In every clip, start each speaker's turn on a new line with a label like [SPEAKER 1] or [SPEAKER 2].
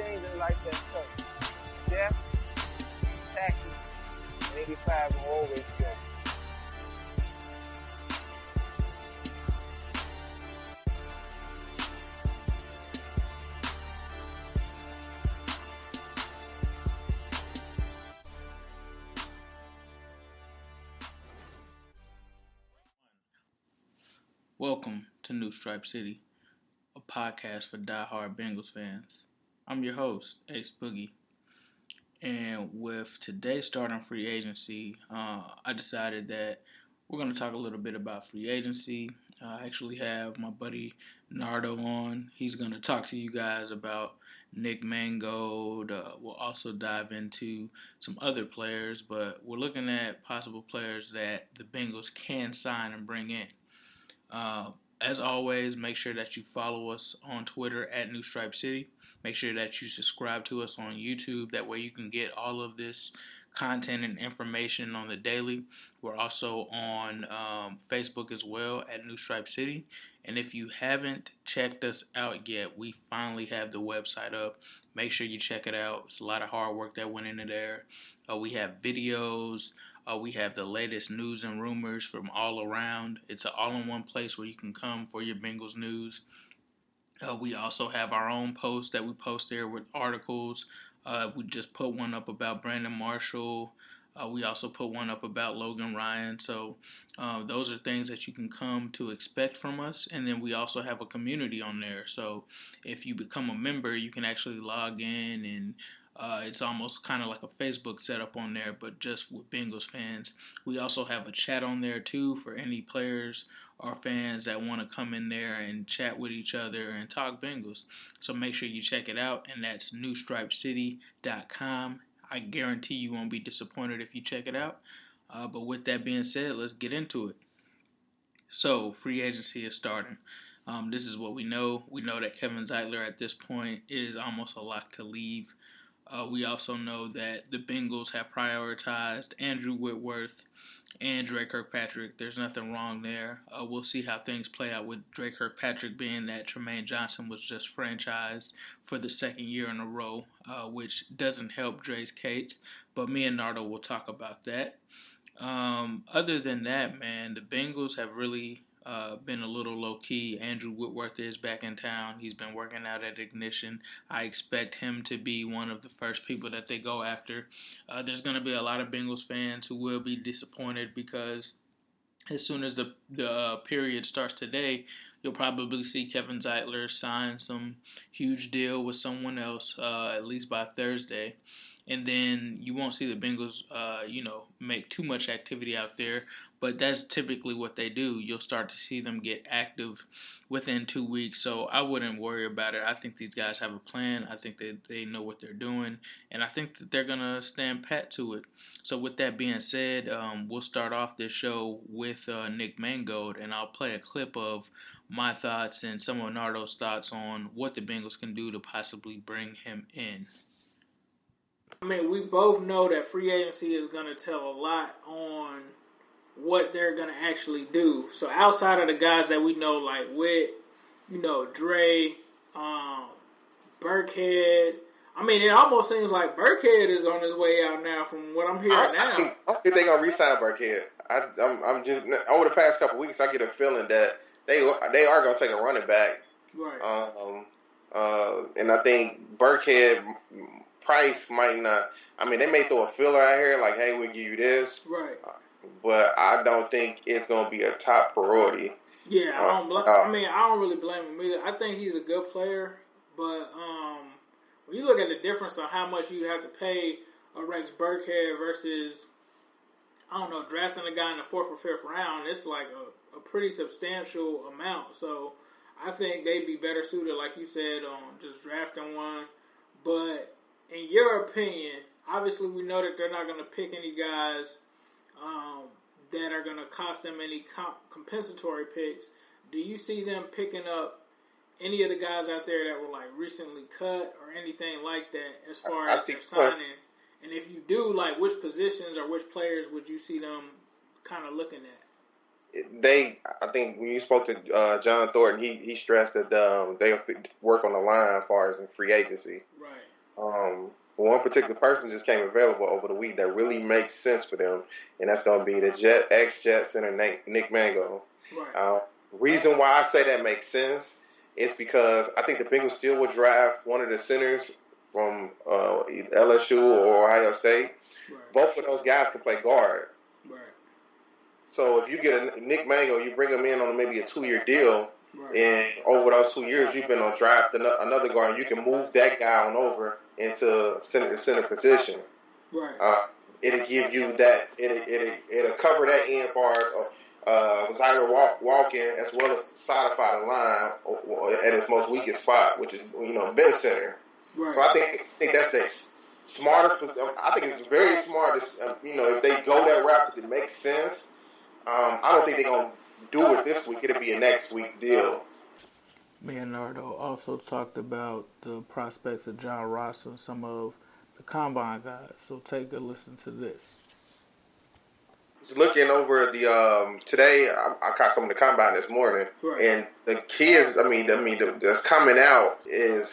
[SPEAKER 1] things in life that's certain. Death, taxes, and 85 will always go.
[SPEAKER 2] Welcome to New Stripe City, a podcast for diehard Bengals fans. I'm your host, Ace Boogie, and with today starting free agency, I decided that we're going to talk a little bit about free agency. I actually have my buddy Nardo on. He's going to talk to you guys about Nick Mangold. We'll also dive into some other players, but we're looking at possible players that the Bengals can sign and bring in. As always, make sure that you follow us on Twitter at New Stripe City. Make sure that you subscribe to us on YouTube. That way you can get all of this content and information on the daily. We're also on Facebook as well at New Stripe City. And if you haven't checked us out yet, we finally have the website up. Make sure you check it out. It's a lot of hard work that went into there. We have videos. We have the latest news and rumors from all around. It's an all-in-one place where you can come for your Bengals news. We also have our own post that we post there with articles. We just put one up about Brandon Marshall. We also put one up about Logan Ryan. So those are things that you can come to expect from us. And then we also have a community on there. So if you become a member, you can actually log in and it's almost kind of like a Facebook setup on there, but just with Bengals fans. We also have a chat on there too for any players or fans that want to come in there and chat with each other and talk Bengals. So make sure you check it out, and that's newstripecity.com. I guarantee you won't be disappointed if you check it out. But with that being said, let's get into it. So free agency is starting. This is what we know. We know that Kevin Zeitler at this point is almost a lock to leave. We also know that the Bengals have prioritized Andrew Whitworth and Dre Kirkpatrick. There's nothing wrong there. We'll see how things play out with Dre Kirkpatrick, being that Tremaine Johnson was just franchised for the second year in a row, which doesn't help Dre's case. But me and Nardo will talk about that. Other than that, man, the Bengals have really been a little low-key. Andrew Whitworth is back in town. He's been working out at Ignition. I expect him to be one of the first people that they go after. There's going to be a lot of Bengals fans who will be disappointed because as soon as the period starts today, you'll probably see Kevin Zeitler sign some huge deal with someone else, at least by Thursday. And then you won't see the Bengals, make too much activity out there. But that's typically what they do. You'll start to see them get active within 2 weeks. So I wouldn't worry about it. I think these guys have a plan. I think that they know what they're doing. And I think that they're going to stand pat to it. So with that being said, we'll start off this show with Nick Mangold. And I'll play a clip of my thoughts and some of Nardo's thoughts on what the Bengals can do to possibly bring him in.
[SPEAKER 3] I mean, we both know that free agency is going to tell a lot on what they're going to actually do. So outside of the guys that we know, like Witt, Dre, Burkhead, I mean, it almost seems like Burkhead is on his way out now from what I'm hearing now.
[SPEAKER 4] I think they're going to re-sign Burkhead. I'm just, over the past couple of weeks, I get a feeling that they are going to take a running back.
[SPEAKER 3] Right.
[SPEAKER 4] And I think Burkhead price might not. I mean, they may throw a filler out here like, "Hey, we'll give you this."
[SPEAKER 3] Right.
[SPEAKER 4] But I don't think it's going to be a top priority.
[SPEAKER 3] Yeah, I don't really blame him either. I think he's a good player, but when you look at the difference on how much you have to pay a Rex Burkhead versus, drafting a guy in the 4th or 5th round, it's like a pretty substantial amount. So I think they'd be better suited, like you said, on just drafting one. But in your opinion, obviously we know that they're not going to pick any guys that are going to cost them any compensatory picks. Do you see them picking up any of the guys out there that were like recently cut or anything like that as far as their signing? And if you do, like, which positions or which players would you see them kind of looking at?
[SPEAKER 4] I think when you spoke to John Thornton, he stressed that they work on the line as far as in free agency.
[SPEAKER 3] Right.
[SPEAKER 4] One particular person just came available over the week that really makes sense for them, and that's going to be the ex-Jet center Nick Mangold.
[SPEAKER 3] Right.
[SPEAKER 4] Reason why I say that makes sense is because I think the Bengals still would draft one of the centers from either LSU or Ohio State.
[SPEAKER 3] Right.
[SPEAKER 4] Both of those guys can play guard.
[SPEAKER 3] Right.
[SPEAKER 4] So if you get a Nick Mangold, you bring him in on maybe a 2-year deal,
[SPEAKER 3] Right.
[SPEAKER 4] and over those 2 years, you've been on draft another guard, and you can move that guy on over into center position.
[SPEAKER 3] Right.
[SPEAKER 4] It'll give you that. It'll cover that end part of Zyler Walking as well as solidify the line at its most weakest spot, which is bench center.
[SPEAKER 3] Right.
[SPEAKER 4] So I think that's a smarter. I think it's very smart. If they go that route because it makes sense. I don't think they're gonna do it this week. It'll be a next week deal.
[SPEAKER 2] Me and Nardo also talked about the prospects of John Ross and some of the combine guys. So take a listen to this.
[SPEAKER 4] Looking over the today, I caught some of the combine this morning,
[SPEAKER 3] right.
[SPEAKER 4] And the kids. That's coming out is.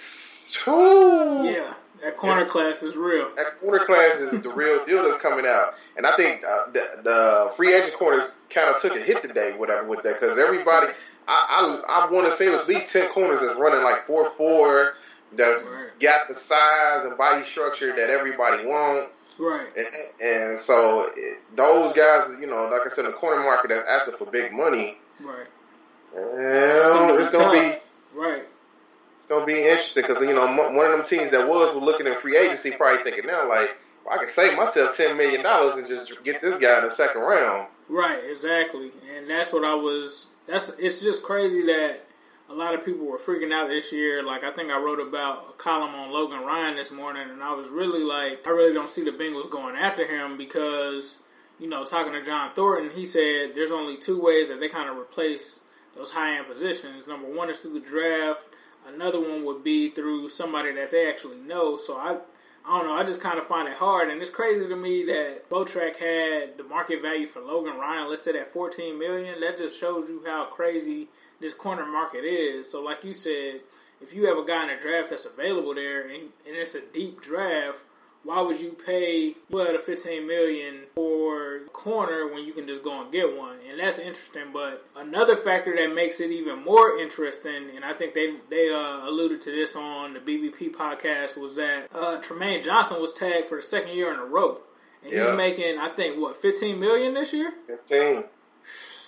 [SPEAKER 3] Yeah, that corner class is real.
[SPEAKER 4] That corner class is the real deal that's coming out, and I think the free agent corners kind of took a hit today, whatever with that, because everybody. I want to say there's at least 10 corners that's running like 4.4, that's got the size and body structure that everybody wants.
[SPEAKER 3] Right.
[SPEAKER 4] And so those guys, like I said, in the corner market that's asking for big money.
[SPEAKER 3] Right.
[SPEAKER 4] It's gonna be
[SPEAKER 3] right.
[SPEAKER 4] It's gonna be interesting because one of them teams that was looking at free agency probably thinking now like, well, I can save myself $10 million and just get this guy in the second round.
[SPEAKER 3] Right. Exactly. And that's what I was. It's just crazy that a lot of people were freaking out this year. Like, I think I wrote about a column on Logan Ryan this morning, and I was really like, I really don't see the Bengals going after him because, talking to John Thornton, he said there's only two ways that they kind of replace those high-end positions. Number one is through the draft. Another one would be through somebody that they actually know. So I don't know. I just kind of find it hard, and it's crazy to me that Botrack had the market value for Logan Ryan listed at $14 million. That just shows you how crazy this corner market is. So like you said, if you have a guy in the draft that's available there and it's a deep draft, why would you pay $15 million for a corner when you can just go and get one? And that's interesting. But another factor that makes it even more interesting, and I think they alluded to this on the BBP podcast, was that Tremaine Johnson was tagged for the second year in a row. And he's making, I think, $15 million this year?
[SPEAKER 4] 15.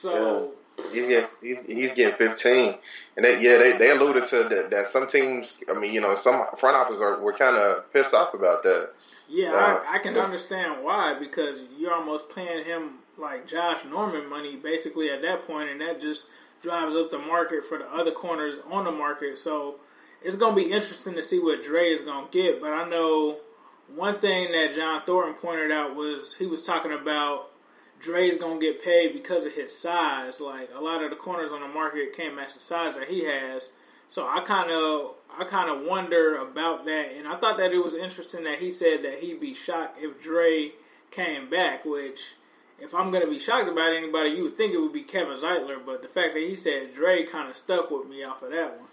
[SPEAKER 3] So...
[SPEAKER 4] Yeah. He's getting 15, and they alluded to that some teams, some front offices were kind of pissed off about that.
[SPEAKER 3] Yeah, I can understand why, because you're almost paying him like Josh Norman money basically at that point, and that just drives up the market for the other corners on the market. So it's going to be interesting to see what Dre is going to get. But I know one thing that John Thornton pointed out was he was talking about Dre's going to get paid because of his size. Like, a lot of the corners on the market can't match the size that he has. So I kind of wonder about that. And I thought that it was interesting that he said that he'd be shocked if Dre came back, which, if I'm going to be shocked about anybody, you would think it would be Kevin Zeitler. But the fact that he said Dre kind of stuck with me off of that one.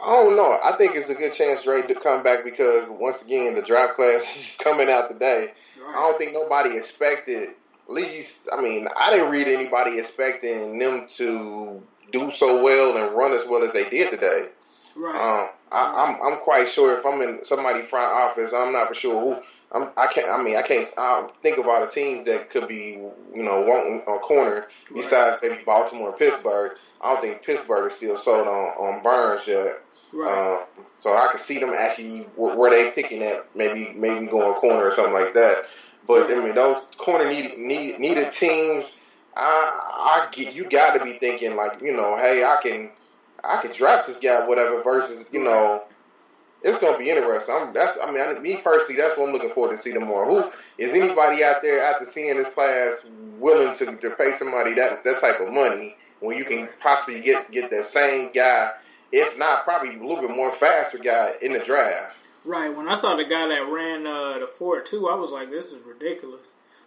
[SPEAKER 4] I don't know. I think it's a good chance Dre to come back because, once again, the draft class is coming out today. Right. I don't think nobody expected... At least, I didn't read anybody expecting them to do so well and run as well as they did today.
[SPEAKER 3] Right.
[SPEAKER 4] I'm quite sure if I'm in somebody's front office, I'm not for sure who. I can't think of all the teams that could be, wanting a corner besides maybe Baltimore and Pittsburgh. I don't think Pittsburgh is still sold on Burns yet.
[SPEAKER 3] Right.
[SPEAKER 4] So I can see them actually where they picking at, maybe going corner or something like that. But those corner needed teams, you got to be thinking like, hey, I can draft this guy, whatever. Versus, it's gonna be interesting. Me personally, that's what I'm looking forward to see them more. Who is anybody out there after seeing this class willing to pay somebody that type of money when you can possibly get that same guy, if not probably a little bit more faster guy in the draft.
[SPEAKER 3] Right, when I saw the guy that ran the 4.2, I was like, this is ridiculous.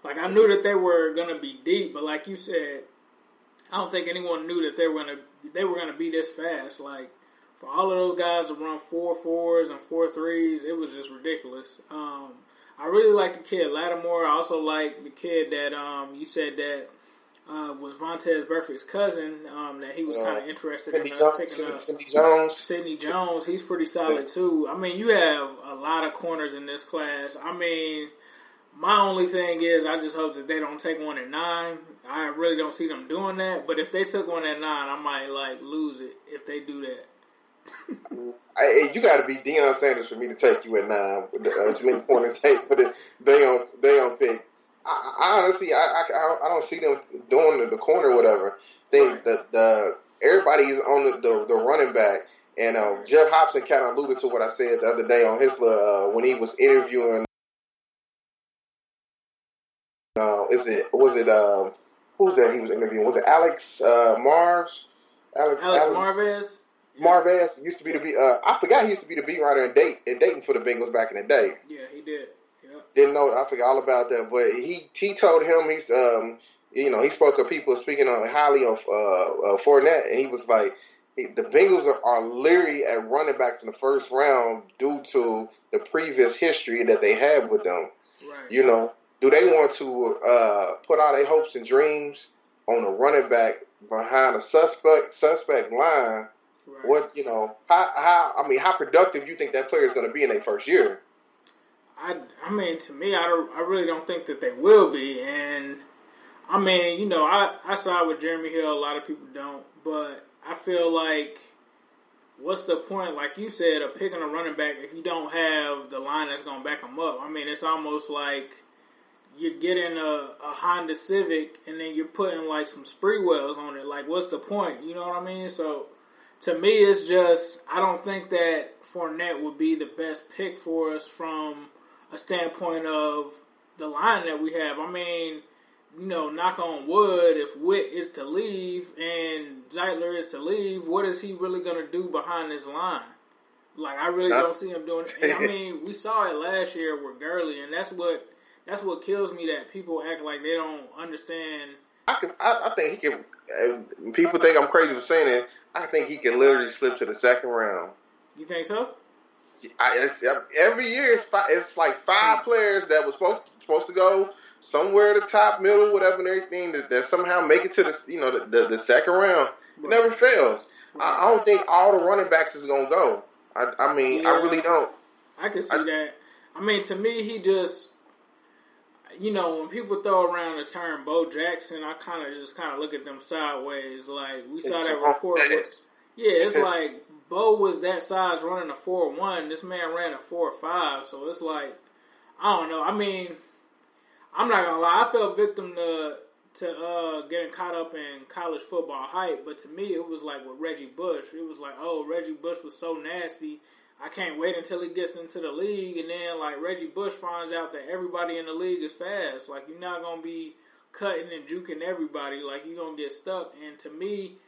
[SPEAKER 3] Like, I knew that they were going to be deep, but like you said, I don't think anyone knew that they were going to be this fast. Like, for all of those guys to run 4.4s and 4.3s, it was just ridiculous. I really like the kid Lattimore. I also like the kid that you said that was Vontez Burfict's cousin. That he was kind of interested in picking up. Sidney Jones. He's pretty solid too. I mean, you have a lot of corners in this class. I mean, my only thing is I just hope that they don't take one at 9. I really don't see them doing that. But if they took one at 9, I might lose it if they do that.
[SPEAKER 4] You got to be Deion Sanders for me to take you at 9 with as many corners but they don't pick. I honestly I don't see them doing the corner or whatever. Think that everybody is on the running back, and Jeff Hobson kind of alluded to what I said the other day on his when he was interviewing. Who's that he was interviewing? Was it Alex Marves?
[SPEAKER 3] Alex Marvez?
[SPEAKER 4] Marvez used to be I forgot he used to be the beat writer in Dayton for the Bengals back in the day.
[SPEAKER 3] Yeah, he did. Yep.
[SPEAKER 4] Didn't know. I forgot all about that. But he told him he spoke of people speaking highly of Fournette, and he was like, the Bengals are leery at running backs in the first round due to the previous history that they have with them.
[SPEAKER 3] Right.
[SPEAKER 4] You know, do they want to put all their hopes and dreams on a running back behind a suspect line? Right. What how productive you think that player is going to be in their first year?
[SPEAKER 3] I mean, to me, I really don't think that they will be. And I mean, I side with Jeremy Hill. A lot of people don't, but I feel like, what's the point, like you said, of picking a running back if you don't have the line that's going to back them up? I mean, it's almost like you're getting a Honda Civic and then you're putting some Spreewells on it. Like, what's the point? You know what I mean? So, to me, it's just, I don't think that Fournette would be the best pick for us from a standpoint of the line that we have. I mean, knock on wood, if Witt is to leave and Zeitler is to leave, what is he really going to do behind this line? Like, I really don't see him doing it. And, I mean, we saw it last year with Gurley, and that's what kills me, that people act like they don't understand.
[SPEAKER 4] I think he can. People think I'm crazy for saying it. I think he can literally slip to the second round.
[SPEAKER 3] You think so?
[SPEAKER 4] Every year it's like 5 players that was supposed to go somewhere at the top, middle, whatever, and everything that somehow make it to the second round. It never fails. I don't think all the running backs is gonna go. I mean, I really don't.
[SPEAKER 3] I can see that. I mean, to me, he just, when people throw around the term Bo Jackson, I kind of look at them sideways. Like, we saw that report. It's like, Bo was that size running a 4.1. This man ran a 4.5. So it's like, I don't know. I mean, I'm not gonna lie. I fell victim to getting caught up in college football hype. But to me, it was like with Reggie Bush. It was like, oh, Reggie Bush was so nasty. I can't wait until he gets into the league. And then, Reggie Bush finds out that everybody in the league is fast. Like, you're not going to be cutting and juking everybody. Like, you're going to get stuck. And to me,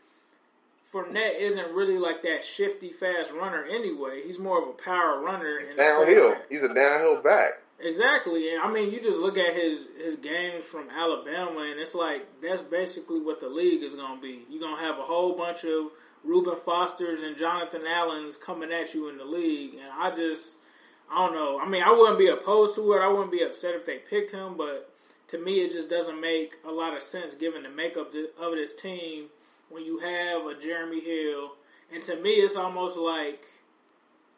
[SPEAKER 3] Fournette isn't really like that shifty, fast runner anyway. He's more of a power runner.
[SPEAKER 4] Downhill. He's a downhill back.
[SPEAKER 3] Exactly. And, I mean, you just look at his games from Alabama, and it's like, that's basically what the league is going to be. You're going to have a whole bunch of Reuben Fosters and Jonathan Allens coming at you in the league. And I don't know. I mean, I wouldn't be opposed to it. I wouldn't be upset if they picked him. But to me, it just doesn't make a lot of sense given the makeup of this team when you have a Jeremy Hill. And to me, it's almost like,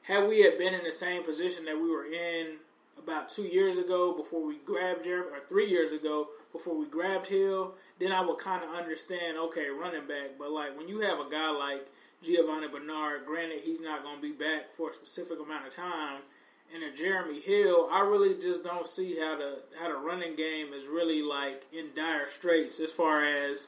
[SPEAKER 3] had we been in the same position that we were in about 2 years ago before we grabbed Jeremy, or 3 years ago before we grabbed Hill, then I would kind of understand, okay, running back. But, when you have a guy like Giovanni Bernard, granted he's not going to be back for a specific amount of time, and a Jeremy Hill, I really just don't see how the running game is really, in dire straits as far as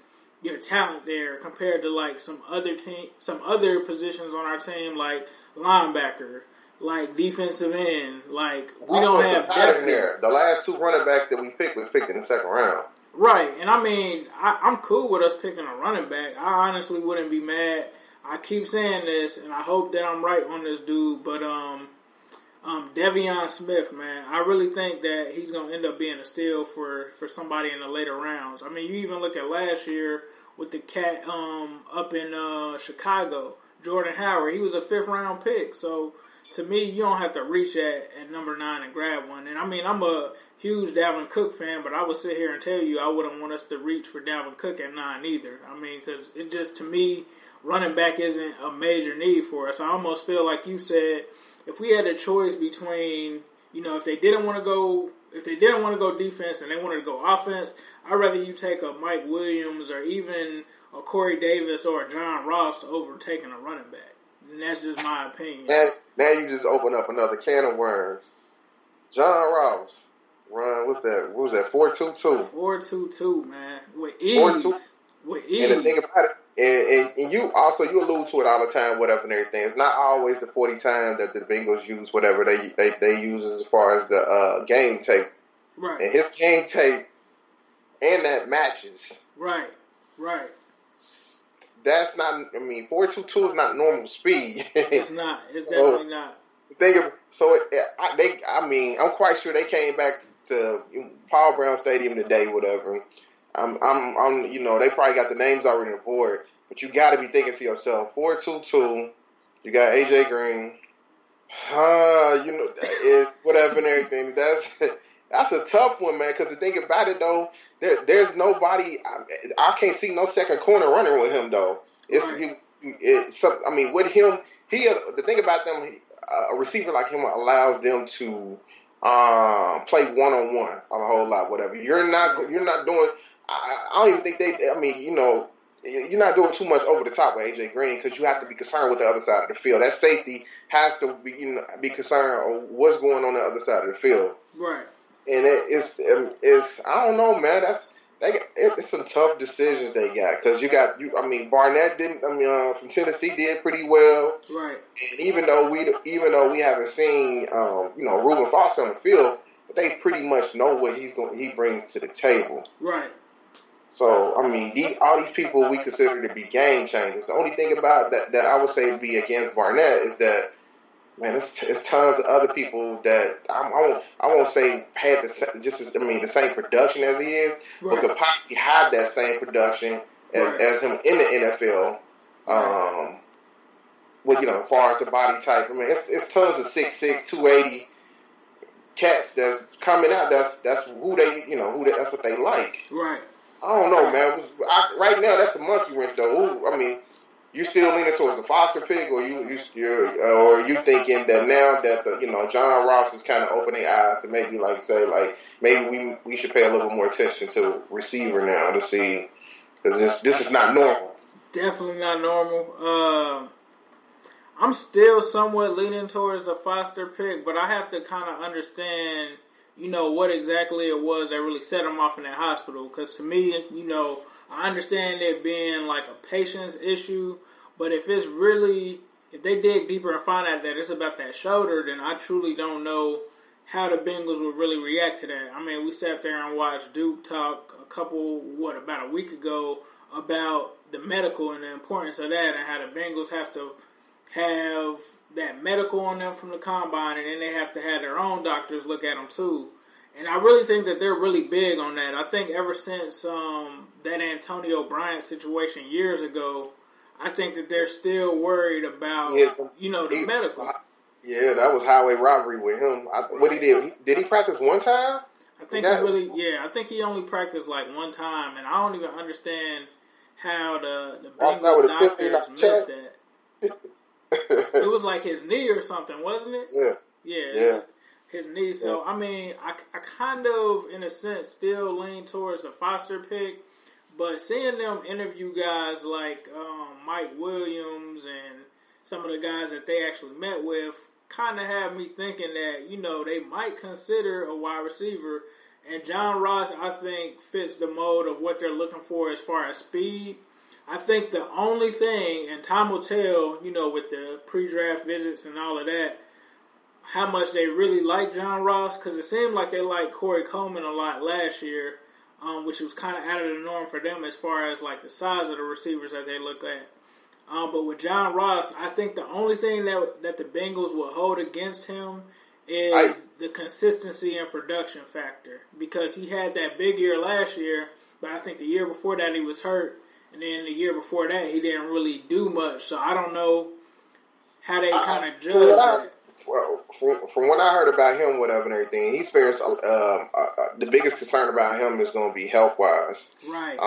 [SPEAKER 3] your talent there compared to, some other positions on our team, like linebacker, like defensive end, we don't have depth
[SPEAKER 4] there. The last 2 running backs that we picked was picked in the second round.
[SPEAKER 3] Right, and I mean, I'm cool with us picking a running back. I honestly wouldn't be mad. I keep saying this, and I hope that I'm right on this dude, but Devion Smith, man, I really think that he's going to end up being a steal for somebody in the later rounds. I mean, you even look at last year with the cat up in Chicago, Jordan Howard. He was a 5th-round pick. So, to me, you don't have to reach at number 9 and grab one. And, I mean, I'm a huge Dalvin Cook fan, but I would sit here and tell you I wouldn't want us to reach for Dalvin Cook at 9 either. I mean, because it just, to me, running back isn't a major need for us. I almost feel like you said, if we had a choice between, if they didn't want to go defense and they wanted to go offense, I'd rather you take a Mike Williams or even a Corey Davis or a John Ross over taking a running back. And that's just my opinion.
[SPEAKER 4] Now you just open up another can of worms. John Ross run, what was that, 4.22?
[SPEAKER 3] 4.22, man. With ease. With ease.
[SPEAKER 4] And the thing about it, and you allude to it all the time, whatever and everything. It's not always the 40 times that the Bengals use whatever they use as far as the game tape.
[SPEAKER 3] Right.
[SPEAKER 4] And his game tape and that matches.
[SPEAKER 3] Right.
[SPEAKER 4] That's not. I mean, 4.22 is not normal speed.
[SPEAKER 3] It's not. It's definitely not.
[SPEAKER 4] I'm quite sure they came back to Paul Brown Stadium today, whatever. They probably got the names already on the board, but you got to be thinking to yourself, 4.22. You got AJ Green. Whatever and everything. That's a tough one, man. Because the thing about it, though, there's nobody. I can't see no second corner runner with him, though. With him, the thing about them, a receiver like him allows them to play one-on-one a whole lot. Whatever. You're not doing. I don't even think they. I mean, you're not doing too much over the top with AJ Green because you have to be concerned with the other side of the field. That safety has to be concerned of what's going on the other side of the field.
[SPEAKER 3] Right.
[SPEAKER 4] And it's I don't know, man. It's some tough decisions they got because Barnett from Tennessee did pretty well.
[SPEAKER 3] Right.
[SPEAKER 4] And even though we haven't seen Reuben Foster on the field, but they pretty much know what he brings to the table.
[SPEAKER 3] Right.
[SPEAKER 4] So all these people we consider to be game changers. The only thing about that I would say be against Barnett is that, man, it's tons of other people that I won't say had the same production as he is,
[SPEAKER 3] right,
[SPEAKER 4] but could possibly have that same production as him in the NFL. As far as the body type, it's tons of 6'6", 280 cats that's coming out. That's who that's what they like.
[SPEAKER 3] Right.
[SPEAKER 4] I don't know, man. Right now, that's a monkey wrench, though. You still leaning towards the Foster pick, or you thinking that now that John Ross is kind of opening eyes to maybe maybe we should pay a little more attention to receiver now to see, because this is not normal.
[SPEAKER 3] Definitely not normal. I'm still somewhat leaning towards the Foster pick, but I have to kind of understand, what exactly it was that really set him off in that hospital. Because to me, I understand it being like a patience issue, but if they dig deeper and find out that it's about that shoulder, then I truly don't know how the Bengals would really react to that. We sat there and watched Duke talk about a week ago about the medical and the importance of that and how the Bengals have to have that medical on them from the combine, and then they have to have their own doctors look at them too. And I really think that they're really big on that. I think ever since that Antonio Bryant situation years ago, I think that they're still worried about, the medical.
[SPEAKER 4] Yeah, that was highway robbery with him. What he did he practice one time?
[SPEAKER 3] I think I think he only practiced like one time, and I don't even understand how the Bengals doctors missed that. It was like his knee or something, wasn't it? Yeah. His knee. So, I kind of, in a sense, still lean towards the Foster pick. But seeing them interview guys like Mike Williams and some of the guys that they actually met with kind of have me thinking that, they might consider a wide receiver. And John Ross, I think, fits the mold of what they're looking for as far as speed. I think the only thing, and time will tell, with the pre-draft visits and all of that, how much they really like John Ross, because it seemed like they liked Corey Coleman a lot last year, which was kind of out of the norm for them as far as like the size of the receivers that they look at. But with John Ross, I think the only thing that the Bengals will hold against him is the consistency and production factor, because he had that big year last year, but I think the year before that he was hurt. And then the year before that, he didn't really do much. So I don't know how they kind of judge that.
[SPEAKER 4] Well, from what I heard about him, whatever and everything, he's fair. The biggest concern about him is going to be health wise,
[SPEAKER 3] right?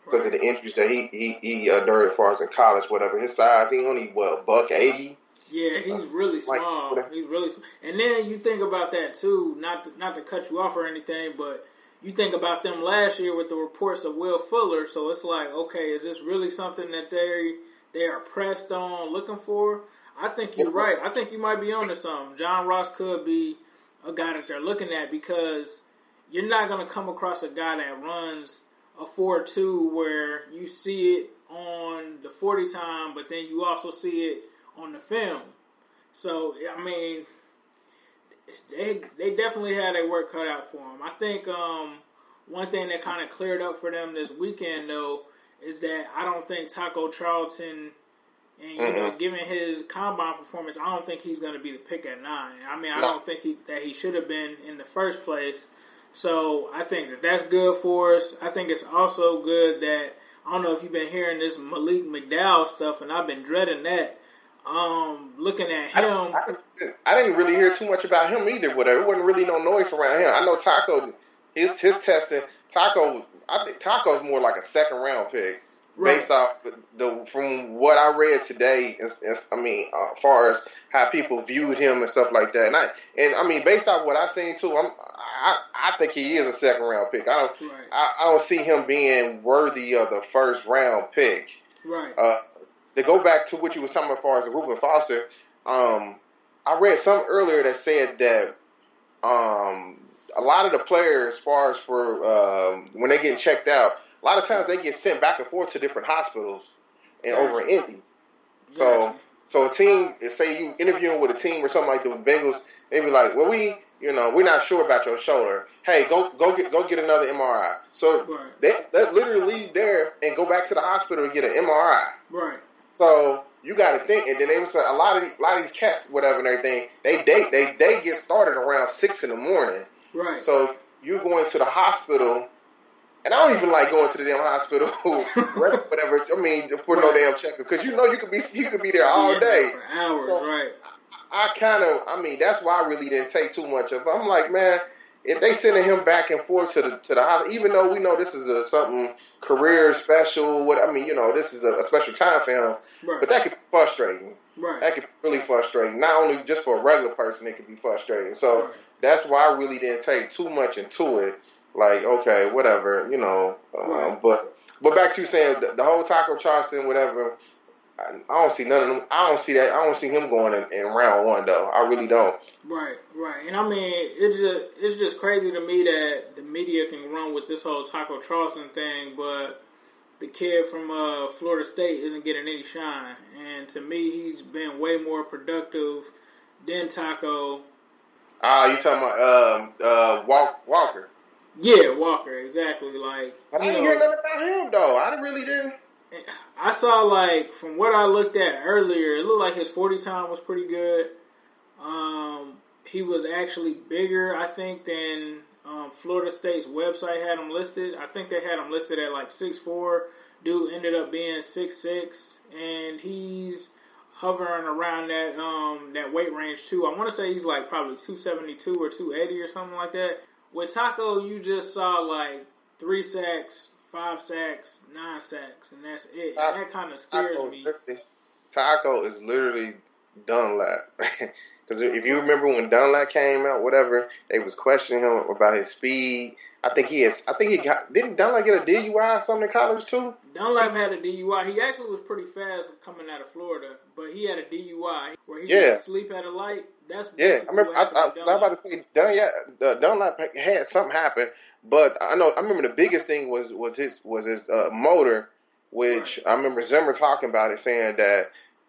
[SPEAKER 4] Because of the injuries that he endured as far as in college, whatever. His size, he only $180.
[SPEAKER 3] Yeah, he's really small. He's really small. And then you think about that too. Not to cut you off or anything, but you think about them last year with the reports of Will Fuller. So it's like, okay, is this really something that they are pressed on looking for? I think you're right. I think you might be onto something. John Ross could be a guy that they're looking at because you're not going to come across a guy that runs a 4.2 where you see it on the 40 time, but then you also see it on the film. So, I mean, they definitely had their work cut out for them. I think one thing that kind of cleared up for them this weekend, though, is that I don't think Taco Charlton, and you know, given his combine performance, I don't think he's going to be the pick at 9. I mean, I don't think that he should have been in the first place. So I think that's good for us. I think it's also good that, I don't know if you've been hearing this Malik McDowell stuff, and I've been dreading that. Looking at him,
[SPEAKER 4] I didn't really hear too much about him either. Whatever, it wasn't really no noise around him. I know Taco, his testing. I think Taco's more like a second round pick, based off from what I read today. I mean, as far as how people viewed him and stuff like that, and I mean, based off what I've seen too, I think he is a second round pick. I don't see him being worthy of the first round pick.
[SPEAKER 3] Right.
[SPEAKER 4] To go back to what you was talking about as far as Reuben Foster, I read something earlier that said that a lot of the players, as far as for when they get checked out, a lot of times they get sent back and forth to different hospitals and over in Indy. So a team, say you interviewing with a team or something like the Bengals, they be like, well, we're not sure about your shoulder. Hey, go get another MRI. So they literally leave there and go back to the hospital and get an MRI.
[SPEAKER 3] Right.
[SPEAKER 4] So you got to think, and then they was a lot of these cats, whatever and everything. They get started around 6 in the morning.
[SPEAKER 3] Right.
[SPEAKER 4] So you going to the hospital, and I don't even like going to the damn hospital, whatever. I mean, for no damn checkup, because you could be there all day
[SPEAKER 3] for hours. So, right.
[SPEAKER 4] I mean, that's why I really didn't take too much of it. I'm like, man, if they sending him back and forth to the hospital, even though we know this is something career special, this is a special time for him, but that could be frustrating.
[SPEAKER 3] Right.
[SPEAKER 4] That could be really frustrating. Not only just for a regular person, it could be frustrating. So that's why I really didn't take too much into it. Like, okay, whatever, but back to you saying the whole Taco Charleston, whatever. I don't see none of them. I don't see that. I don't see him going in round 1 though. I really don't.
[SPEAKER 3] Right. And I mean, it's just crazy to me that the media can run with this whole Taco Charleston thing, but the kid from Florida State isn't getting any shine. And to me, he's been way more productive than Taco.
[SPEAKER 4] You talking about Walker?
[SPEAKER 3] Yeah, Walker, exactly. Like,
[SPEAKER 4] I didn't hear nothing about him though. I really didn't.
[SPEAKER 3] I saw, like, from what I looked at earlier, it looked like his 40 time was pretty good. He was actually bigger, I think, than Florida State's website had him listed. I think they had him listed at like 6'4". Dude ended up being 6'6", and he's hovering around that weight range too. I want to say he's like probably 272 or 280 or something like that. With Taco, you just saw like 3 sacks, 5 sacks, 9 sacks, and that's it. And that kind of scares me.
[SPEAKER 4] Taco is literally Dunlap. Because if you remember when Dunlap came out, whatever, they was questioning him about his speed. Didn't Dunlap get a DUI or something in college too?
[SPEAKER 3] Dunlap had a DUI. He actually was pretty fast coming out of Florida, but he had a DUI where he would sleep at a light. That's
[SPEAKER 4] I remember. I was about to say Dunlap had something happen, but I remember the biggest thing was his motor, which I remember Zimmer talking about it, saying that,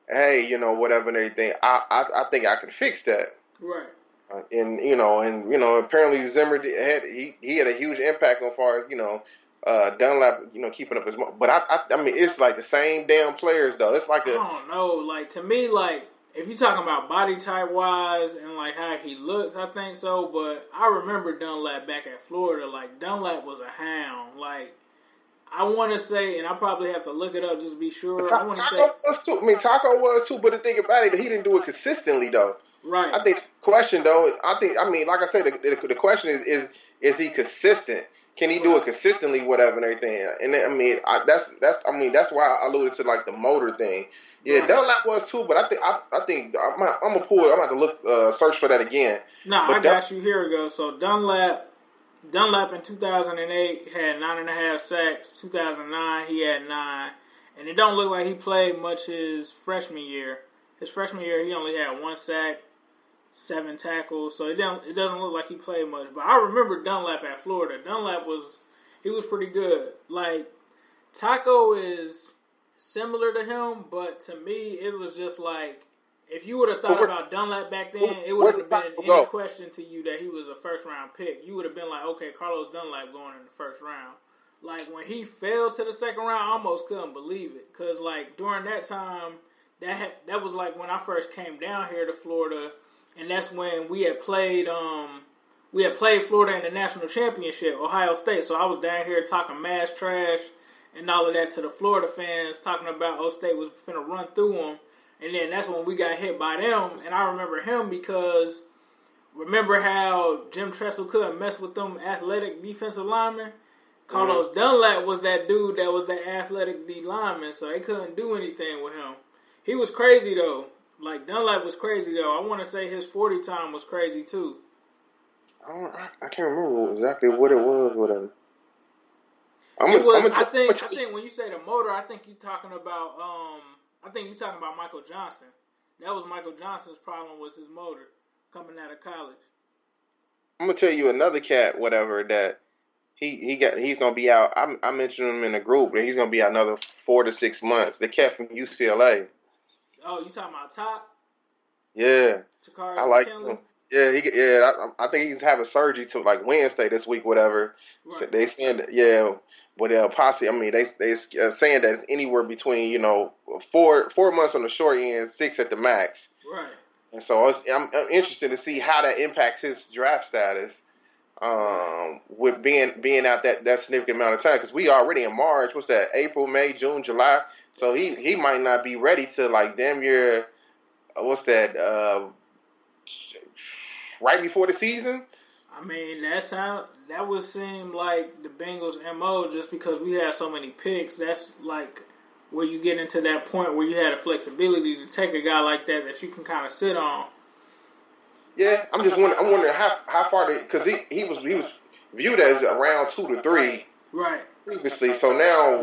[SPEAKER 4] hey, whatever and everything. I think I can fix that.
[SPEAKER 3] Right.
[SPEAKER 4] And apparently Zimmer he had a huge impact on far as Dunlap keeping up his but I mean it's like the same damn players though. It's like
[SPEAKER 3] I don't know, like to me, like if you're talking about body type wise and like how he looks, I think so. But I remember Dunlap back at Florida. Like Dunlap was a hound. Like I want to say, and I probably have to look it up just to be sure. I want to say
[SPEAKER 4] Was too. I mean, Taco was too, but the thing about it, he didn't do it consistently though.
[SPEAKER 3] right.
[SPEAKER 4] I think the question though, I mean, like I said, the question is he consistent? Can he do it consistently, whatever and everything? And I mean, that's why I alluded to like the motor thing. Yeah,
[SPEAKER 3] Right.
[SPEAKER 4] Dunlap was too, but I think I'm gonna pull it. I'm gonna look search for that again.
[SPEAKER 3] No,
[SPEAKER 4] But
[SPEAKER 3] I got you. Here we go. So Dunlap in 2008 had 9.5 sacks. 2009 he had 9, and it don't look like he played much his freshman year. His freshman year he only had 1 sack, 7 tackles. So it doesn't look like he played much. But I remember Dunlap at Florida. Dunlap was pretty good. Like Taco is similar to him, but to me it was just like, if you would have thought about Dunlap back then, it wouldn't have been any question to you that he was a first-round pick. You would have been like, okay, Carlos Dunlap going in the first round. Like, when he fell to the second round, I almost couldn't believe it. Because, like, during that time, that was, like, when I first came down here to Florida, and that's when we had played Florida in the national championship, Ohio State. So I was down here talking mass trash and all of that to the Florida fans, talking about Ohio State was finna run through them. And then that's when we got hit by them. And I remember him because remember how Jim Tressel couldn't mess with them athletic defensive linemen? Carlos Dunlap was that dude that was that athletic D lineman, so they couldn't do anything with him. He was crazy, though. Like, Dunlap was crazy, though. I want to say his 40 time was crazy, too.
[SPEAKER 4] I can't remember exactly what it was with him.
[SPEAKER 3] I think when you say the motor, I think you're talking about Michael Johnson. That was Michael Johnson's problem, was his motor coming out of college.
[SPEAKER 4] I'm gonna tell you another cat, whatever, that he's gonna be out. I mentioned him in the group, and he's gonna be out another 4 to 6 months. The cat from UCLA.
[SPEAKER 3] Oh, you talking about Top?
[SPEAKER 4] Yeah,
[SPEAKER 3] Takari
[SPEAKER 4] I like
[SPEAKER 3] McKinley?
[SPEAKER 4] him. Yeah, I think he's having surgery to like Wednesday this week, whatever.
[SPEAKER 3] Right.
[SPEAKER 4] So they saying that, but possibly, I mean, they saying that it's anywhere between 4 months on the short end, 6 at the max.
[SPEAKER 3] Right.
[SPEAKER 4] And so I'm interested to see how that impacts his draft status, with being out that significant amount of time, because we already in March. What's that? April, May, June, July. So he might not be ready to like damn near what's that? Right before the season.
[SPEAKER 3] I mean, that would seem like the Bengals' MO, just because we have so many picks. That's like where you get into that point where you had a flexibility to take a guy like that you can kind of sit on.
[SPEAKER 4] Yeah, I'm wondering how far because he was viewed as around 2 to 3
[SPEAKER 3] right
[SPEAKER 4] previously. So now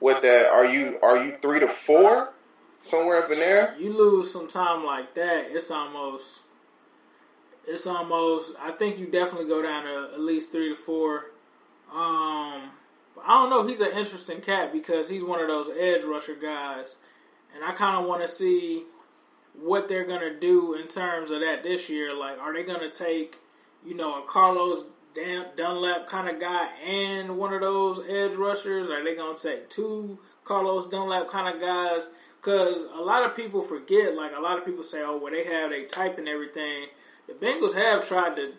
[SPEAKER 4] with that, are you 3 to 4 somewhere up in there?
[SPEAKER 3] You lose some time like that, it's almost. I think you definitely go down to at least 3 to 4. I don't know. He's an interesting cat because he's one of those edge rusher guys, and I kind of want to see what they're gonna do in terms of that this year. Like, are they gonna take, a Carlos Dunlap kind of guy and one of those edge rushers? Are they gonna take 2 Carlos Dunlap kind of guys? Because a lot of people forget. Like, a lot of people say, oh, well, they type and everything. The Bengals have tried to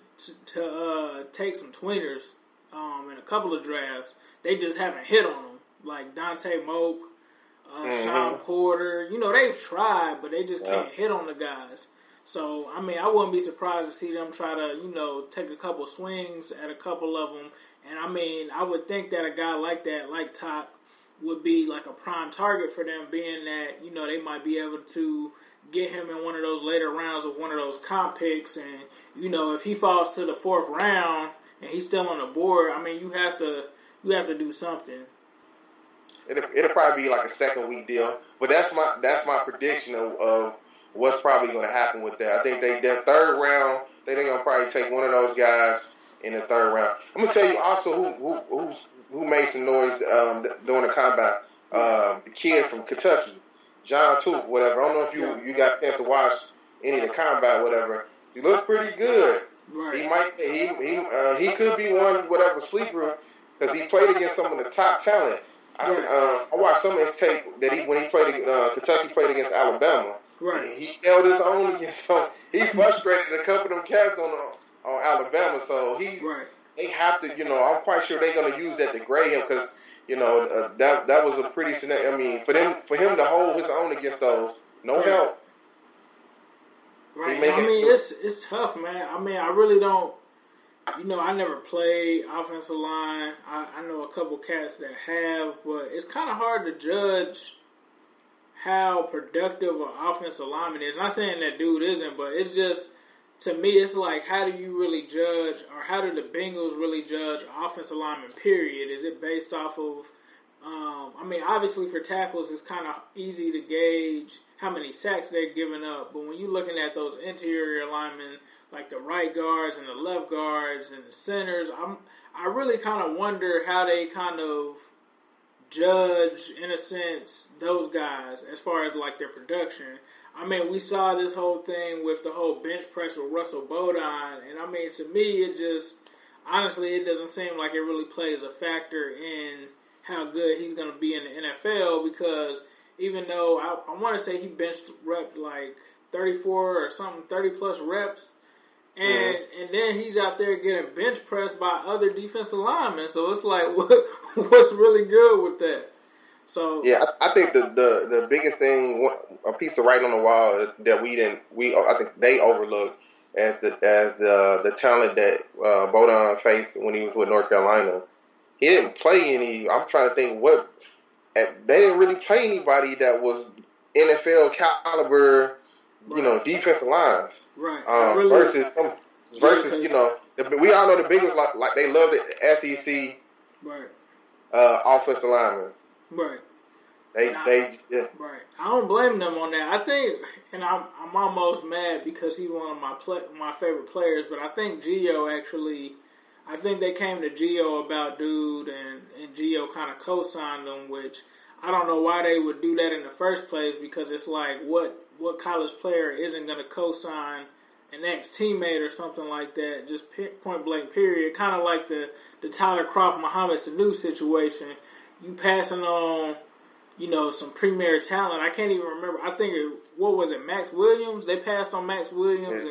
[SPEAKER 3] take some tweeners in a couple of drafts. They just haven't hit on them. Like Dante Moak, Sean Porter. They've tried, but they just can't hit on the guys. So, I mean, I wouldn't be surprised to see them try to, take a couple swings at a couple of them. And, I mean, I would think that a guy like that, like Top, would be like a prime target for them, being that, they might be able to get him in one of those later rounds with one of those comp picks, and if he falls to the 4th round and he's still on the board, I mean you have to do something.
[SPEAKER 4] It'll probably be like a second week deal, but that's my prediction of what's probably going to happen with that. I think that 3rd round they're going to probably take one of those guys in the 3rd round. I'm gonna tell you also who made some noise during the combine. The kid from Kentucky. John Tooth, whatever. I don't know if you got a chance to watch any of the combine, whatever. He looks pretty good.
[SPEAKER 3] Right.
[SPEAKER 4] He could be one, whatever, sleeper, because he played against some of the top talent. I watched some of his tape that when he played Kentucky played against Alabama.
[SPEAKER 3] Right.
[SPEAKER 4] He held his own against. So he frustrated a couple of them cats on Alabama. So they have to, I'm quite sure they're going to use that to grade him because, that was a pretty, I mean, for him to hold his own against those, no help.
[SPEAKER 3] Right. I mean, it's tough, man. I mean, I really don't. I never played offensive line. I know a couple cats that have, but it's kind of hard to judge how productive an offensive lineman is. Not saying that dude isn't, but it's just, to me, it's like, how do you really judge, or how do the Bengals really judge offensive lineman, period? Is it based off of, I mean, obviously for tackles, it's kind of easy to gauge how many sacks they're giving up, but when you're looking at those interior linemen, like the right guards and the left guards and the centers, I really kind of wonder how they kind of judge, in a sense, those guys as far as like their production. I mean, we saw this whole thing with the whole bench press with Russell Bodine, and I mean, to me, it just, honestly, it doesn't seem like it really plays a factor in how good he's going to be in the NFL, because even though I want to say he benched rep like 34 or something, 30 plus reps, and then he's out there getting bench pressed by other defensive linemen. So it's like, what's really good with that? So
[SPEAKER 4] yeah, I think the biggest thing, a piece of writing on the wall that I think they overlooked as the talent that Bodine faced when he was with North Carolina. He didn't play any. I'm trying to think they didn't really play anybody that was NFL caliber, defensive lines.
[SPEAKER 3] Right.
[SPEAKER 4] Versus we all know the Bengals like they love the SEC.
[SPEAKER 3] Right.
[SPEAKER 4] Offensive linemen.
[SPEAKER 3] Right.
[SPEAKER 4] Right.
[SPEAKER 3] I don't blame them on that. I think, and I'm almost mad because he's one of my favorite players, but I think I think they came to Gio about dude, and Gio kind of co-signed them, which I don't know why they would do that in the first place, because it's like, what college player isn't going to co-sign an ex-teammate or something like that, just point blank period. Kind of like the Tyler Croft, Mohamed Sanu situation. You passing on, some premier talent. I can't even remember. I think Max Williams? They passed on Max Williams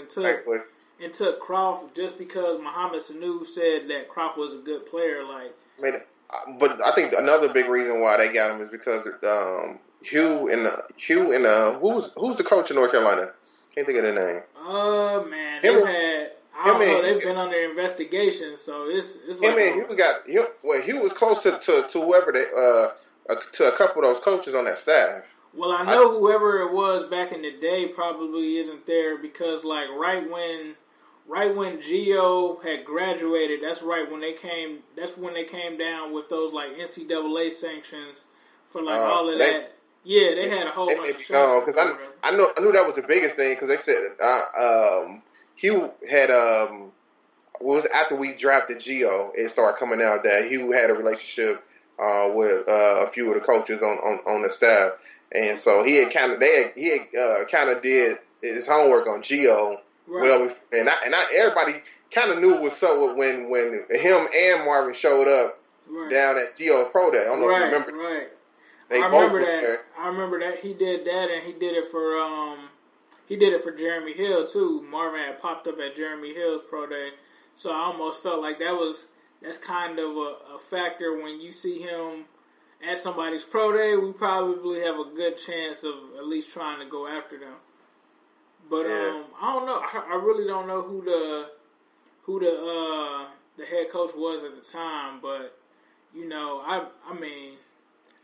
[SPEAKER 3] and took Croft just because Mohamed Sanu said that Croft was a good player.
[SPEAKER 4] But I think another big reason why they got him is because Hugh and who's the coach in North Carolina? Can't think of their name.
[SPEAKER 3] Man, they've been under investigation, so it's like
[SPEAKER 4] Hugh was close to whoever to a couple of those coaches on that staff.
[SPEAKER 3] Well, I know whoever it was back in the day probably isn't there, because like right when Gio had graduated, that's when they came down with those like NCAA sanctions for like all of that. Yeah, they had a whole bunch of shows.
[SPEAKER 4] Because I knew that was the biggest thing, because they said Hugh had was after we drafted Gio, it started coming out that Hugh had a relationship with a few of the coaches on the staff, and so he had kind of did his homework on Gio.
[SPEAKER 3] Right.
[SPEAKER 4] Well, and everybody kind of knew what's up when him and Marvin showed up down at Gio's Pro Day. I don't know if you remember.
[SPEAKER 3] Right.
[SPEAKER 4] I
[SPEAKER 3] remember that he did that, and he did it for Jeremy Hill too. Marvin had popped up at Jeremy Hill's Pro Day, so I almost felt like that's kind of a factor when you see him at somebody's Pro Day. We probably have a good chance of at least trying to go after them. But I don't know. I really don't know who the head coach was at the time. But I mean,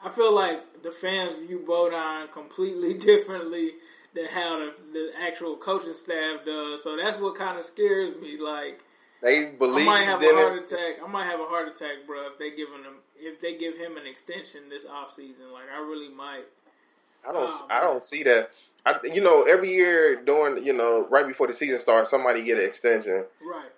[SPEAKER 3] I feel like the fans view Bodine completely differently than how the actual coaching staff does. So that's what kind of scares me. Like,
[SPEAKER 4] they believe
[SPEAKER 3] I might have a heart attack, bro, if they give him an extension this offseason. Like, I really might.
[SPEAKER 4] I don't see that. Every year during, right before the season starts, somebody get an extension.
[SPEAKER 3] Right.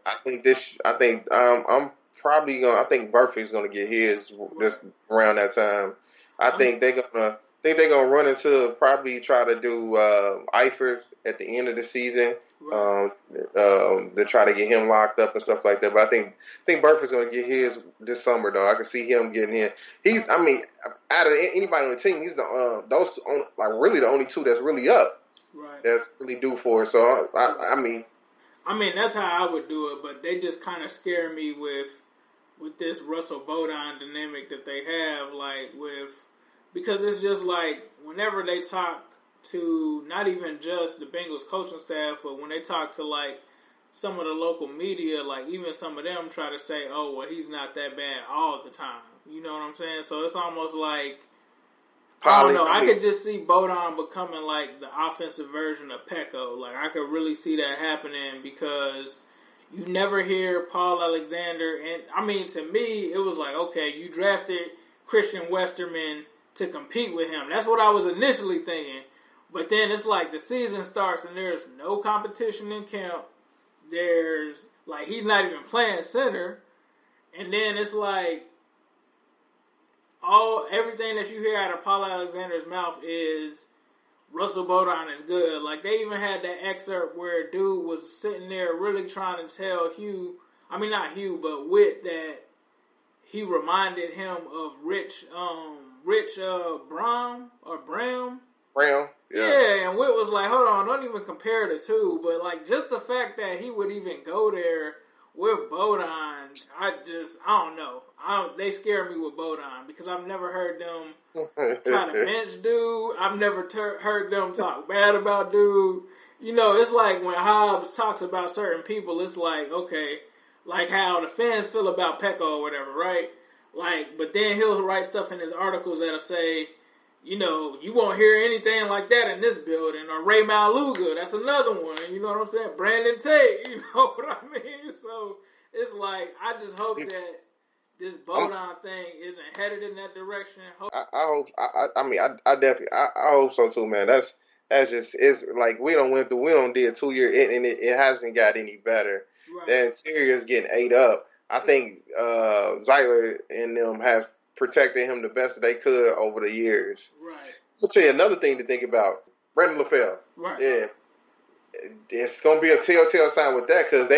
[SPEAKER 4] I'm probably gonna. I think Burfie's gonna get his just around that time. I think they're gonna run into probably try to do Eifers at the end of the season.
[SPEAKER 3] Right.
[SPEAKER 4] To try to get him locked up and stuff like that. But I think Burfie's gonna get his this summer though. I can see him getting in. Out of anybody on the team, he's really the only two that's really up.
[SPEAKER 3] Right.
[SPEAKER 4] That's really due for it. So I mean,
[SPEAKER 3] I mean, that's how I would do it, but they just kind of scare me with this Russell Bodine dynamic that they have, because it's just like whenever they talk to not even just the Bengals coaching staff, but when they talk to like some of the local media, like even some of them try to say, oh, well, he's not that bad all the time. You know what I'm saying? So it's almost like, I don't know. I could just see Bodine becoming like the offensive version of Pecco. Like I could really see that happening because you never hear Paul Alexander. And I mean, to me, it was like, okay, you drafted Christian Westerman to compete with him. That's what I was initially thinking. But then it's like the season starts and there's no competition in camp. There's like he's not even playing center. And then it's like everything that you hear out of Paul Alexander's mouth is Russell Bodine is good. Like they even had that excerpt where dude was sitting there really trying to tell Whit that he reminded him of Rich Brown.
[SPEAKER 4] Brown,
[SPEAKER 3] yeah, and Whit was like, hold on, don't even compare the two. But like just the fact that he would even go there with Bodine, I don't know. They scare me with Bodine because I've never heard them try to bench dude. I've never heard them talk bad about dude. You know, it's like when Hobbs talks about certain people, it's like, okay, like how the fans feel about Pecco or whatever, right? Like, but then he'll write stuff in his articles that'll say, you know, you won't hear anything like that in this building. Or Ray Maluga, that's another one. You know what I'm saying? Brandon Tate, you know what I mean? So it's like, I just hope that this Bodine thing isn't headed in that direction.
[SPEAKER 4] I hope. I definitely. I hope so too, man. That's just. It's like we don't did 2 year and it hasn't got any better.
[SPEAKER 3] Right.
[SPEAKER 4] The interior's getting ate up. I think Zeitler and them have protected him the best that they could over the years.
[SPEAKER 3] Right.
[SPEAKER 4] I'll tell you another thing to think about. Brandon LaFell.
[SPEAKER 3] Right.
[SPEAKER 4] Yeah. It's going to be a telltale sign with that because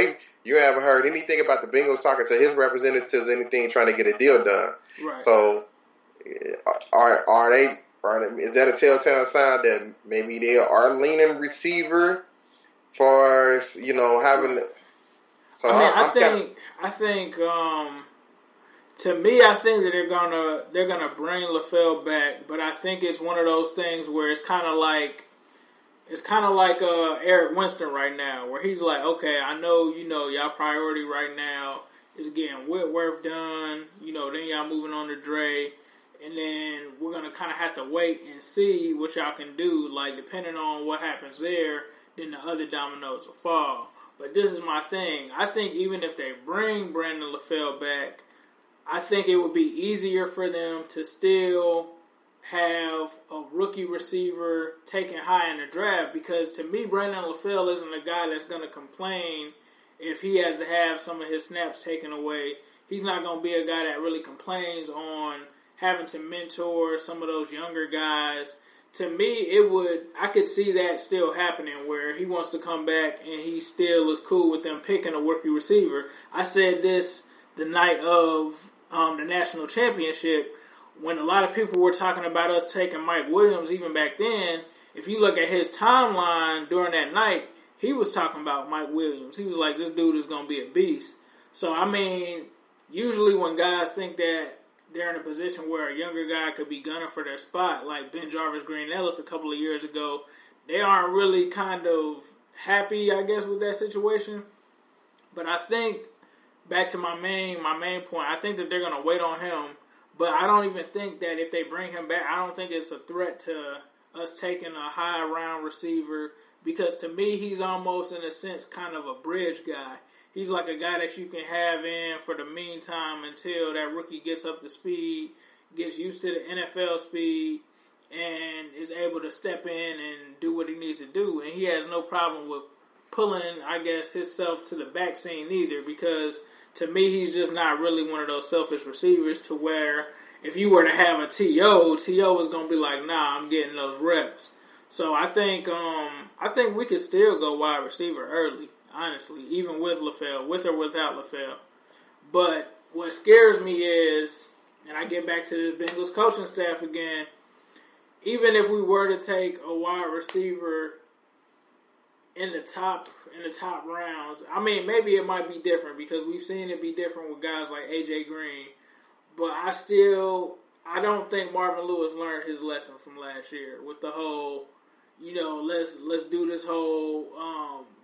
[SPEAKER 4] you haven't heard anything about the Bengals talking to his representatives, anything trying to get a deal done.
[SPEAKER 3] Right.
[SPEAKER 4] So, is that a telltale sign that maybe they are leaning receiver for, you know, having? So
[SPEAKER 3] I think to me, I think that they're gonna bring LaFell back, but I think it's one of those things where it's kind of like Eric Winston right now, where he's like, okay, I know, you know, y'all priority right now is getting Whitworth done, you know, then y'all moving on to Dre, and then we're gonna kind of have to wait and see what y'all can do. Like depending on what happens there, then the other dominoes will fall. But this is my thing. I think even if they bring Brandon LaFell back, I think it would be easier for them to still have a rookie receiver taken high in the draft because to me, Brandon LaFell isn't a guy that's going to complain if he has to have some of his snaps taken away. He's not going to be a guy that really complains on having to mentor some of those younger guys. To me, I could see that still happening where he wants to come back and he still is cool with them picking a rookie receiver. I said this the night of the national championship when a lot of people were talking about us taking Mike Williams even back then. If you look at his timeline during that night, he was talking about Mike Williams. He was like, this dude is going to be a beast. So, I mean, usually when guys think that they're in a position where a younger guy could be gunning for their spot, like Ben Jarvis Green Ellis a couple of years ago, they aren't really kind of happy, I guess, with that situation. But I think, back to my main point, I think that they're going to wait on him. But I don't even think that if they bring him back, I don't think it's a threat to us taking a high-round receiver because to me, he's almost, in a sense, kind of a bridge guy. He's like a guy that you can have in for the meantime until that rookie gets up to speed, gets used to the NFL speed, and is able to step in and do what he needs to do. And he has no problem with pulling, I guess, himself to the back scene either because to me, he's just not really one of those selfish receivers to where if you were to have a T.O. is going to be like, nah, I'm getting those reps. So I think we could still go wide receiver early, honestly, even with LaFell, with or without LaFell. But what scares me is, and I get back to this Bengals coaching staff again, even if we were to take a wide receiver in the top rounds. I mean, maybe it might be different because we've seen it be different with guys like AJ Green, but I don't think Marvin Lewis learned his lesson from last year with the whole, let's do this whole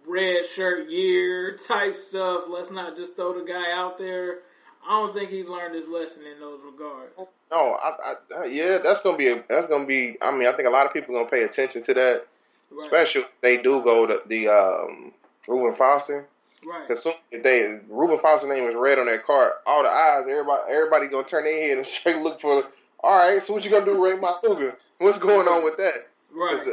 [SPEAKER 3] red shirt year type stuff. Let's not just throw the guy out there. I don't think he's learned his lesson in those regards.
[SPEAKER 4] No, yeah, that's gonna be. I mean, I think a lot of people are gonna pay attention to that, right. Especially if they do go to the Reuben Foster.
[SPEAKER 3] Right.
[SPEAKER 4] Because if Reuben Foster's name is red on that card, all the eyes, everybody gonna turn their head and straight look for. All right, so what you gonna do, Ray Mahuga? What's going on with that?
[SPEAKER 3] Right.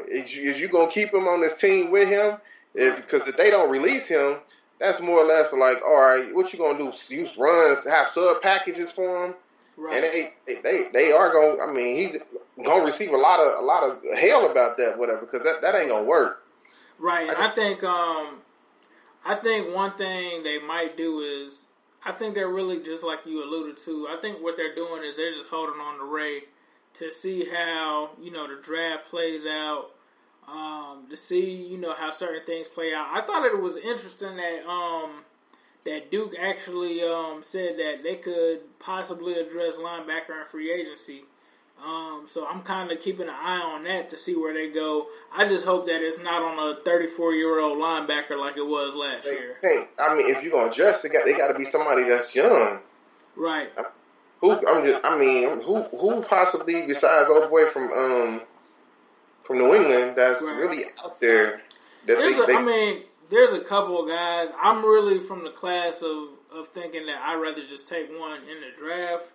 [SPEAKER 4] Is you gonna keep him on this team with him? Because if they don't release him, that's more or less like, all right, what you gonna do? Use runs, have sub packages for him, right. And they are gonna. I mean, he's gonna receive a lot of hell about that, whatever, because that ain't gonna work.
[SPEAKER 3] Right, and I think one thing they might do is, I think they're really just like you alluded to. I think what they're doing is they're just holding on to Ray to see how the draft plays out. To see, how certain things play out. I thought it was interesting that Duke actually said that they could possibly address linebacker in free agency. So I'm kind of keeping an eye on that to see where they go. I just hope that it's not on a 34-year-old linebacker like it was last year.
[SPEAKER 4] Hey, I mean, if you're gonna address, they got to be somebody that's young.
[SPEAKER 3] Right.
[SPEAKER 4] Who possibly besides old boy from New England that's right. Really out there.
[SPEAKER 3] There's a couple of guys. I'm really from the class of thinking that I'd rather just take one in the draft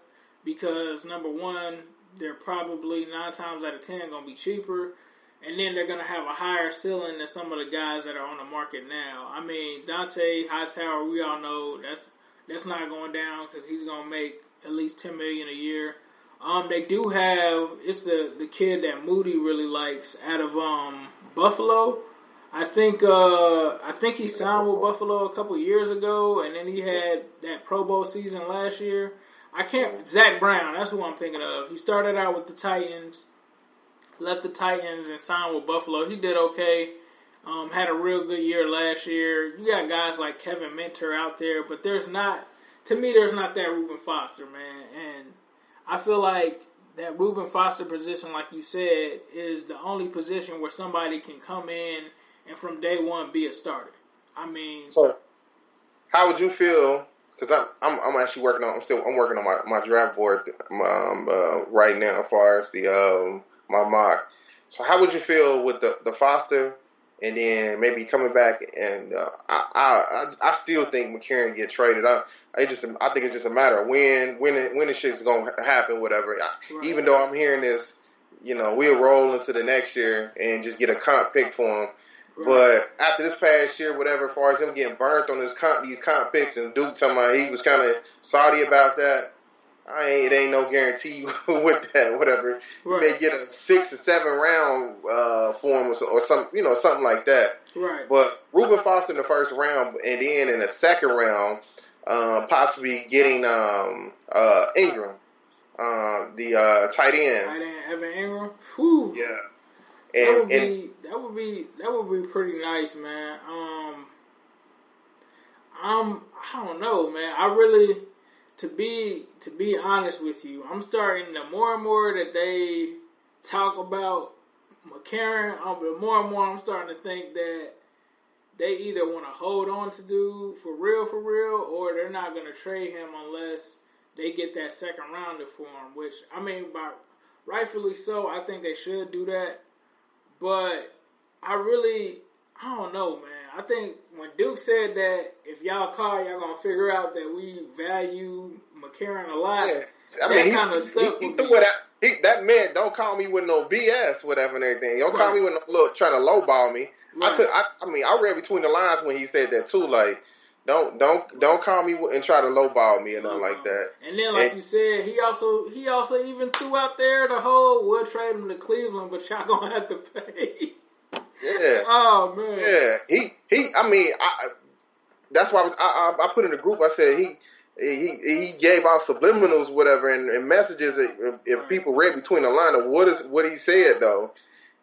[SPEAKER 3] because, number one, they're probably 9 times out of 10 going to be cheaper, and then they're going to have a higher ceiling than some of the guys that are on the market now. I mean, Dante Hightower, we all know that's not going down because he's going to make at least $10 million a year. They do have, it's the kid that Moody really likes out of Buffalo. I think he signed with Buffalo a couple years ago, and then he had that Pro Bowl season last year. Zach Brown, that's who I'm thinking of. He started out with the Titans, left the Titans and signed with Buffalo. He did okay, had a real good year last year. You got guys like Kevin Minter out there, but there's not that Reuben Foster, man, and I feel like that Reuben Foster position, like you said, is the only position where somebody can come in and from day one be a starter. I mean,
[SPEAKER 4] so how would you feel? Because I'm actually working on my draft board right now as far as the my mock. So how would you feel with the Foster and then maybe coming back and I still think McCarron get traded. I think it's just a matter of when the shit's gonna happen, whatever. Right. Even though I'm hearing this, we'll roll into the next year and just get a comp pick for him. Right. But after this past year, whatever, as far as him getting burnt on these comp picks and Duke talking about he was kind of salty about that, it ain't no guarantee with that, whatever. Right. You may get a 6 or 7 round for him or something like that.
[SPEAKER 3] Right.
[SPEAKER 4] But Reuben Foster in the first round, and then in the second round, possibly getting Ingram, the tight end.
[SPEAKER 3] Tight end, Evan Ingram. Whew.
[SPEAKER 4] Yeah.
[SPEAKER 3] That would be pretty nice, man. I don't know, man. I really, to be honest with you, I'm starting the more and more that they talk about McCarron, the more and more I'm starting to think that they either want to hold on to dude for real, or they're not going to trade him unless they get that second rounder for him, which, I mean, rightfully so, I think they should do that. But I don't know, man. I think when Duke said that if y'all call, y'all going to figure out that we value McCarron a lot,
[SPEAKER 4] yeah. That kind of stuff with me. That man, don't call me with no BS, whatever and everything. Don't call me with no little trying to lowball me. Right. I read between the lines when he said that too. Like, don't call me and try to lowball me or nothing like that.
[SPEAKER 3] And then, like you said, he also even threw out there the whole we'll trade him to Cleveland, but y'all gonna have to pay.
[SPEAKER 4] Yeah.
[SPEAKER 3] Oh man.
[SPEAKER 4] Yeah. That's why I put in the group. I said he gave out subliminals, whatever, and messages if people read between the line of what he said though.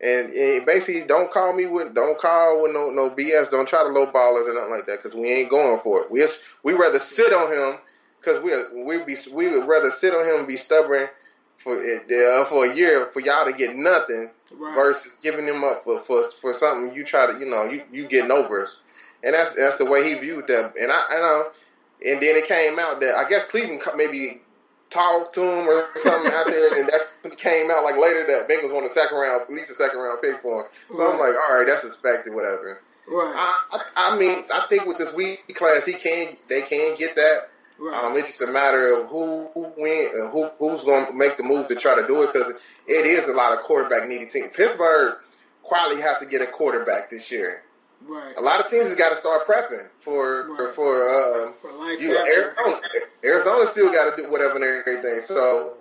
[SPEAKER 4] And basically, don't call with no BS. Don't try to lowball us or nothing like that, because we ain't going for it. We rather sit on him, because we would rather sit on him and be stubborn for a year for y'all to get nothing, versus giving him up for something you try to you getting over us. And that's the way he viewed that. And I know. And then it came out that I guess Cleveland maybe talked to him or something out there, and that came out like later that Bengals won at least a second round pick for him. So I'm like, all right, that's expected, whatever.
[SPEAKER 3] Right.
[SPEAKER 4] I mean, I think with this week class, they can get that. Right. It's just a matter of who's going to make the move to try to do it, because it is a lot of quarterback needy teams. Pittsburgh quietly has to get a quarterback this year.
[SPEAKER 3] Right.
[SPEAKER 4] A lot of teams have got to start prepping for
[SPEAKER 3] life.
[SPEAKER 4] Arizona still got to do whatever and everything. So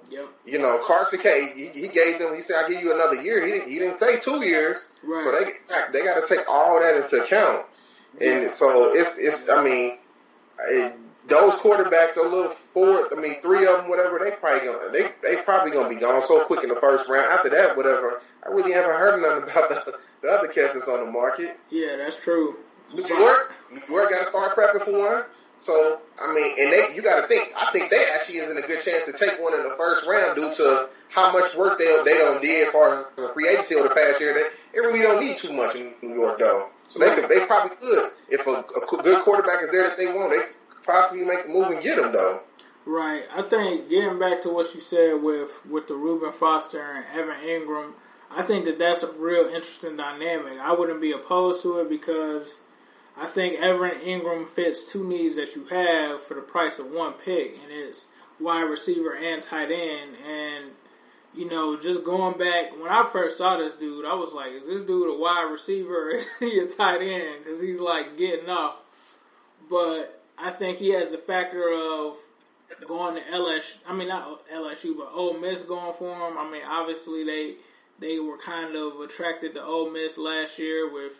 [SPEAKER 4] Carson K, he gave them. He said, "I'll give you another year." He didn't say 2 years.
[SPEAKER 3] Right.
[SPEAKER 4] So they got to take all that into account. And so it's I mean, those quarterbacks, a little forward. I mean, 3 of them, whatever. They probably gonna be gone so quick in the first round. After that, whatever. I really haven't heard nothing about the other cats that's on the market.
[SPEAKER 3] Yeah, that's true.
[SPEAKER 4] New York got to start prepping for one. So I mean, and you got to think. I think they actually is in a good chance to take one in the first round due to how much work they done did as far as the free agency over the past year. They really don't need too much in New York though. So they probably could, if a good quarterback is there that they want, they could possibly make the move and get them though.
[SPEAKER 3] Right. I think getting back to what you said with the Reuben Foster and Evan Ingram, I think that's a real interesting dynamic. I wouldn't be opposed to it, because I think Evan Ingram fits 2 needs that you have for the price of 1 pick, and it's wide receiver and tight end. And just going back, when I first saw this dude, I was like, is this dude a wide receiver or is he a tight end? Because he's like getting off. But I think he has the factor of going to not LSU, but Ole Miss going for him. I mean, obviously they were kind of attracted to Ole Miss last year with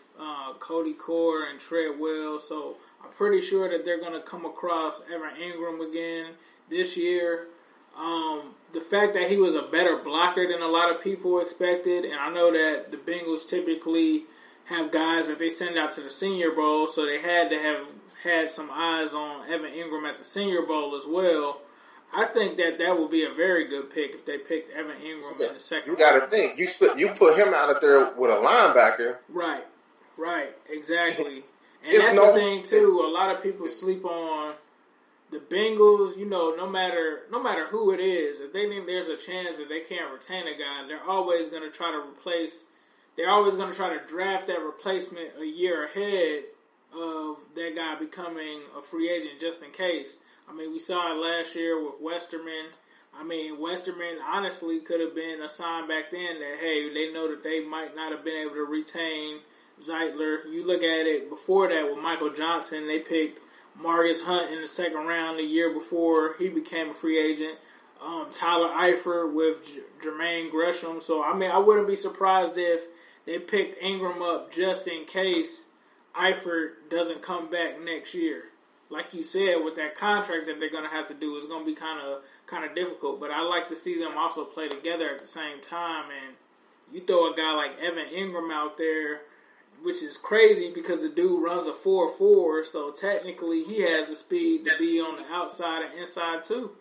[SPEAKER 3] Cody Core and Treadwell, so I'm pretty sure that they're going to come across Evan Ingram again this year. The fact that he was a better blocker than a lot of people expected, and I know that the Bengals typically have guys that they send out to the Senior Bowl, so they had to have had some eyes on Evan Ingram at the Senior Bowl as well. I think that would be a very good pick if they picked Evan Ingram in the second round.
[SPEAKER 4] You got to think. You put him out there with a linebacker.
[SPEAKER 3] Right, exactly. And that's the thing, too. A lot of people sleep on the Bengals. No matter who it is, if they think there's a chance that they can't retain a guy, they're always going to try to draft that replacement a year ahead of that guy becoming a free agent just in case. I mean, we saw it last year with Westerman. I mean, Westerman honestly could have been a sign back then that, hey, they know that they might not have been able to retain Zeitler. You look at it before that with Michael Johnson, they picked Marcus Hunt in the second round the year before he became a free agent. Tyler Eifert with Jermaine Gresham. So, I mean, I wouldn't be surprised if they picked Ingram up just in case Eifert doesn't come back next year. Like you said, with that contract that they're going to have to do, it's going to be kind of difficult. But I like to see them also play together at the same time. And you throw a guy like Evan Ingram out there, which is crazy because the dude runs a 4.4, so technically he has the speed to be on the outside and inside too.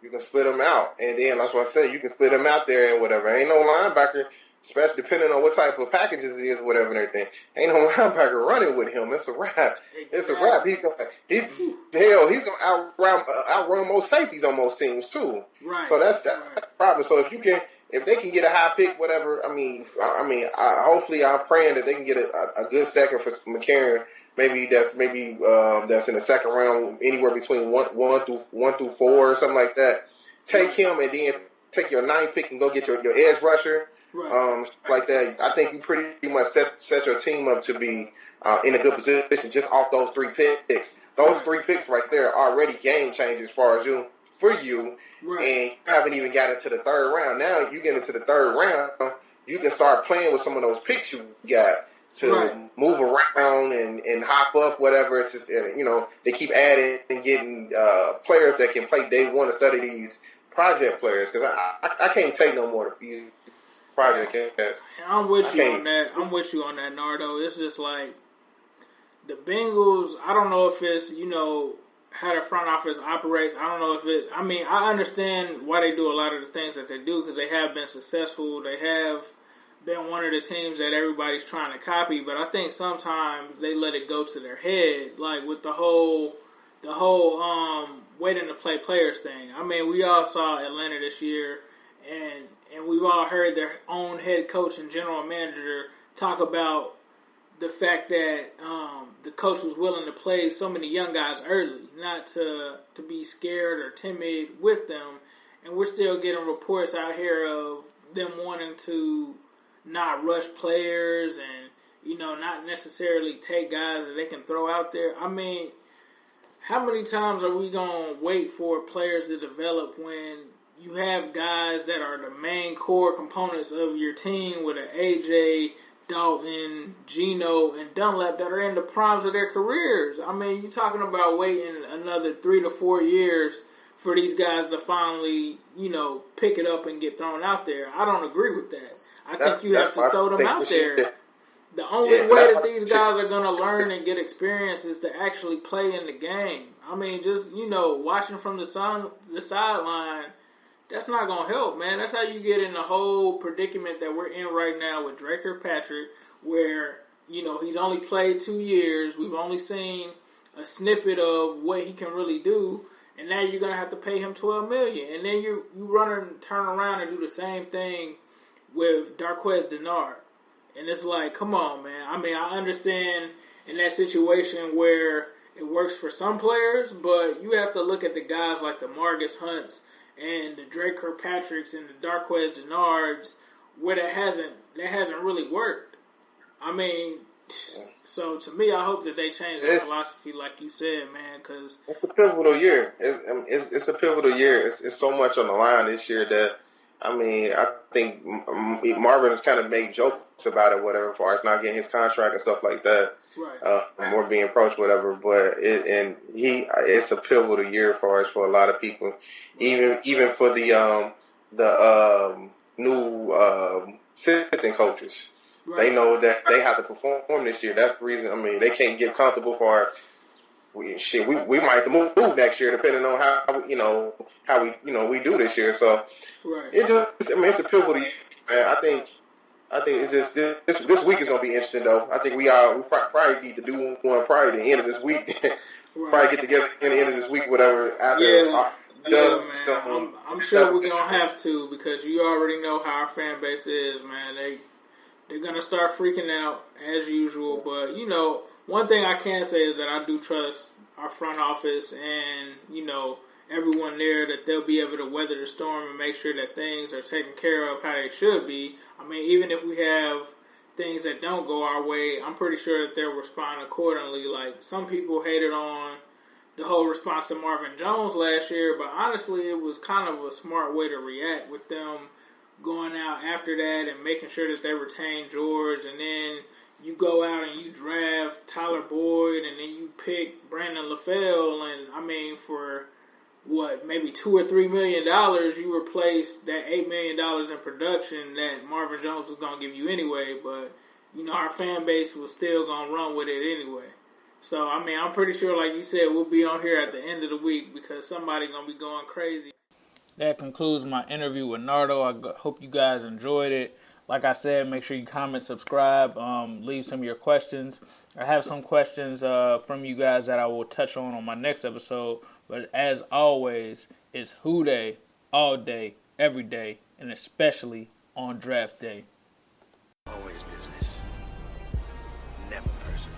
[SPEAKER 4] You can split them out, and then that's what I said. You can split them out there and whatever. Ain't no linebacker, especially depending on what type of packages it is, whatever and everything. Ain't no linebacker running with him. It's a wrap. Exactly. It's a wrap. He's gonna outrun most safeties on most teams too.
[SPEAKER 3] Right.
[SPEAKER 4] So that's the problem. So if they can get a high pick, whatever. Hopefully I'm praying that they can get a good second for McCarron. Maybe that's in the second round, anywhere between one through 4 or something like that. Take him and then take your 9th pick and go get your edge rusher.
[SPEAKER 3] Right.
[SPEAKER 4] Like that. I think you pretty much set your team up to be in a good position just off those 3 picks. Those 3 picks right there are already game changers for you. And you haven't even got into the 3rd round. Now you get into the 3rd round, you can start playing with some of those picks you got to move around and hop up, whatever. It's just, they keep adding and getting players that can play day one instead of these project players. Because I can't take no more to you. project.
[SPEAKER 3] I'm with you on that. I'm with you on that, Nardo. It's just like the Bengals. I don't know if it's how the front office operates. I don't know if it. I mean, I understand why they do a lot of the things that they do because they have been successful. They have been one of the teams that everybody's trying to copy. But I think sometimes they let it go to their head, like with the whole waiting to play players thing. I mean, we all saw Atlanta this year, and we've all heard their own head coach and general manager talk about the fact that the coach was willing to play so many young guys early, not to be scared or timid with them. And we're still getting reports out here of them wanting to not rush players and, not necessarily take guys that they can throw out there. I mean, how many times are we going to wait for players to develop when you have guys that are the main core components of your team with an AJ, Dalton, Geno, and Dunlap that are in the primes of their careers? I mean, you're talking about waiting another 3 to 4 years for these guys to finally, pick it up and get thrown out there. I don't agree with that. I think you have to throw them out there. The only way that these guys are going to learn and get experience is to actually play in the game. I mean, just, watching from the sideline, that's not going to help, man. That's how you get in the whole predicament that we're in right now with Dre Kirkpatrick, where, he's only played 2 years. We've only seen a snippet of what he can really do, and now you're going to have to pay him $12 million. And then you turn around and do the same thing with Darqueze Dennard. And it's like, come on, man. I mean, I understand in that situation where it works for some players, but you have to look at the guys like the Margus Hunts and the Dre Kirkpatricks and the Darqueze Dennards, where that hasn't really worked. I mean, so to me, I hope that they change their philosophy, like you said, man, because
[SPEAKER 4] it's a pivotal year. It's a pivotal year. It's so much on the line this year that, I mean, I think Marvin has kind of made jokes about it, whatever, as far as not getting his contract and stuff like that,
[SPEAKER 3] right?
[SPEAKER 4] More being approached, whatever. But it's a pivotal year for a lot of people, even for the new assistant coaches. Right. They know that they have to perform this year. That's the reason. I mean, they can't get comfortable for. We might have to move next year depending on how we do this year. So it's a pivotal year, man. I think it's just this week is gonna be interesting though. I think we probably need to do one probably the end of this week. Probably get together at the end of this week, whatever.
[SPEAKER 3] Man. I'm sure we're gonna have to because you already know how our fan base is, man. They're gonna start freaking out as usual, but one thing I can say is that I do trust our front office and, everyone there that they'll be able to weather the storm and make sure that things are taken care of how they should be. I mean, even if we have things that don't go our way, I'm pretty sure that they'll respond accordingly. Like, some people hated on the whole response to Marvin Jones last year, but honestly, it was kind of a smart way to react with them going out after that and making sure that they retain George, and then you go out and you draft Tyler Boyd, and then you pick Brandon LaFell, and I mean, for maybe $2 or $3 million, you replace that $8 million in production that Marvin Jones was gonna give you anyway. But our fan base was still gonna run with it anyway. So I mean, I'm pretty sure, like you said, we'll be on here at the end of the week because somebody's gonna be going crazy.
[SPEAKER 2] That concludes my interview with Nardo. I hope you guys enjoyed it. Like I said, make sure you comment, subscribe, leave some of your questions. I have some questions from you guys that I will touch on my next episode. But as always, it's Who Day, all day, every day, and especially on draft day.
[SPEAKER 5] Always business, never personal.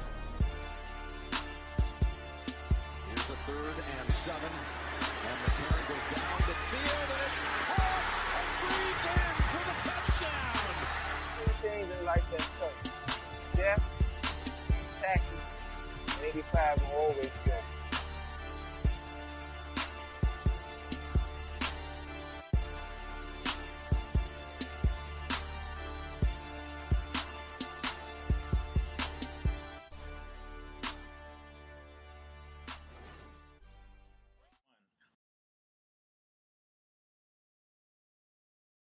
[SPEAKER 5] Here's the 3rd and 7, and the turn goes down the field, and it's caught and breathes in for the touchdown.
[SPEAKER 1] Two things that like that suck. Death, taxes, and 85 will always go.